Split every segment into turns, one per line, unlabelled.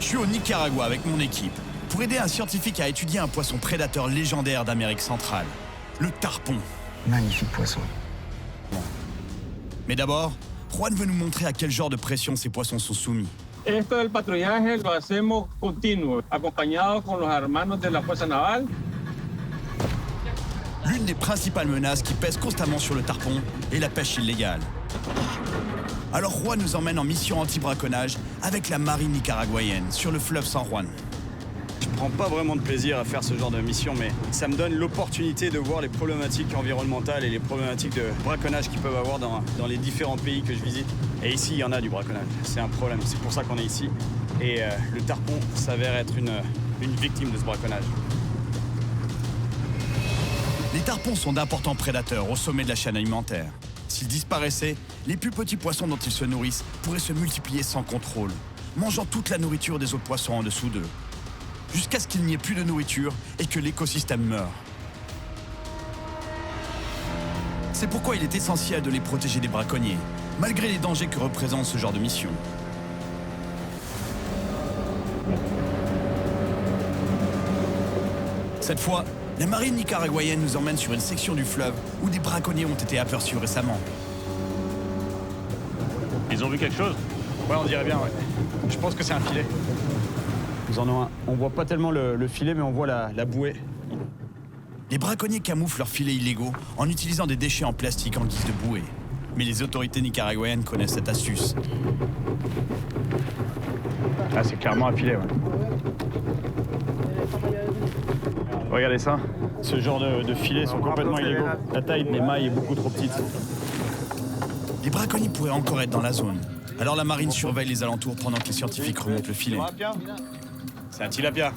Je suis au Nicaragua avec mon équipe pour aider un scientifique à étudier un poisson prédateur légendaire d'Amérique centrale, le tarpon.
Magnifique poisson.
Mais d'abord, Juan veut nous montrer à quel genre de pression ces poissons sont soumis.
Esto del patrullaje lo hacemos continuo, acompañado con los hermanos de la Fuerza Naval.
L'une des principales menaces qui pèsent constamment sur le tarpon est la pêche illégale. Alors Juan nous emmène en mission anti-braconnage avec la marine nicaraguayenne sur le fleuve San Juan.
Je prends pas vraiment de plaisir à faire ce genre de mission, mais ça me donne l'opportunité de voir les problématiques environnementales et les problématiques de braconnage qu'ils peuvent avoir dans les différents pays que je visite. Et ici, il y en a du braconnage. C'est un problème, c'est pour ça qu'on est ici. Et le tarpon s'avère être une victime de ce braconnage.
Les tarpons sont d'importants prédateurs au sommet de la chaîne alimentaire. S'ils disparaissaient, les plus petits poissons dont ils se nourrissent pourraient se multiplier sans contrôle, mangeant toute la nourriture des autres poissons en dessous d'eux, jusqu'à ce qu'il n'y ait plus de nourriture et que l'écosystème meure. C'est pourquoi il est essentiel de les protéger des braconniers, malgré les dangers que représente ce genre de mission. Cette fois, la marine nicaraguayenne nous emmène sur une section du fleuve où des braconniers ont été aperçus récemment.
Ils ont vu quelque chose? Ouais, on dirait bien, ouais. Je pense que c'est un filet. Ils en ont un. On voit pas tellement le filet, mais on voit la bouée.
Les braconniers camouflent leurs filets illégaux en utilisant des déchets en plastique en guise de bouée. Mais les autorités nicaraguayennes connaissent cette astuce.
Ah, c'est clairement un filet, ouais. Regardez ça. Ce genre de filets sont complètement illégaux. La taille des mailles est beaucoup trop petite.
Les braconniers pourraient encore être dans la zone. Alors la marine surveille les alentours pendant que les scientifiques remontent le filet.
C'est un tilapia.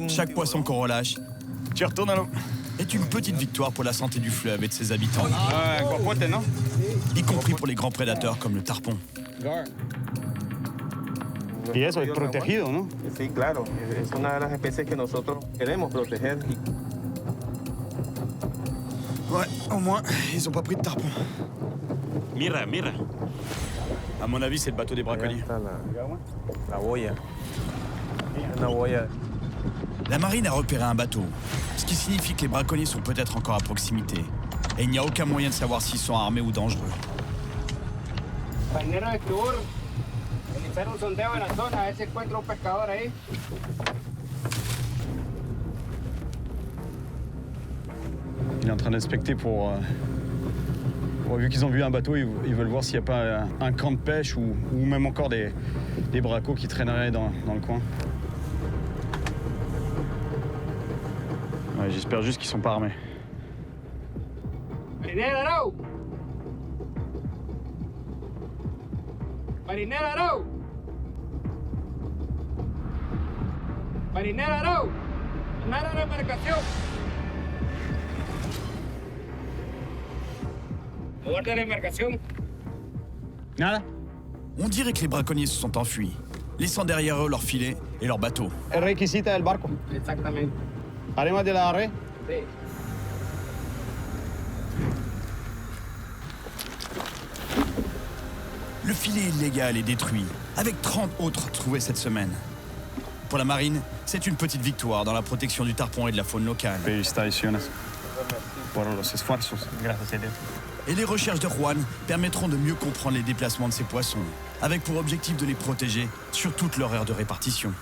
Chaque poisson qu'on relâche
Tu retournes à l'eau.
est une petite victoire pour la santé du fleuve et de ses habitants,
Guapote, non?
y compris pour les grands prédateurs comme le tarpon.
Y eso es protegido, ¿no?
Sí, claro. Es una de las especies que nosotros queremos proteger.
Ouais, au moins, ils ont pas pris de tarpon.
Mira, mira. À mon avis, c'est le bateau des braconniers.
La boya. Una boya.
La marine a repéré un bateau, ce qui signifie que les braconniers sont peut-être encore à proximité. Et il n'y a aucun moyen de savoir s'ils sont armés ou dangereux.
Marinero de Cubur, realizar un sondeo en la zona, a ver si encuentra un pescador ahí.
Il est en train d'inspecter pour vu qu'ils ont vu un bateau, ils veulent voir s'il n'y a pas un camp de pêche ou même encore des bracos qui traîneraient dans le coin. Ouais, j'espère juste qu'ils sont pas armés.
Marinero! Marinero! Marinero! Nada de embarcación. Guarda la embarcación.
Nada.
On dirait que les braconniers se sont enfuis, laissant derrière eux leurs filets et leurs bateaux.
El requisita del barco.
Exactamente.
Además de la red.
Sí.
Le filet illégal est détruit, avec 30 autres trouvés cette semaine. Pour la marine, c'est une petite victoire dans la protection du tarpon et de la faune locale.
Felicitaciones por los esfuerzos. Gracias a Dios.
Et les recherches de Juan permettront de mieux comprendre les déplacements de ces poissons, avec pour objectif de les protéger sur toute leur aire de répartition.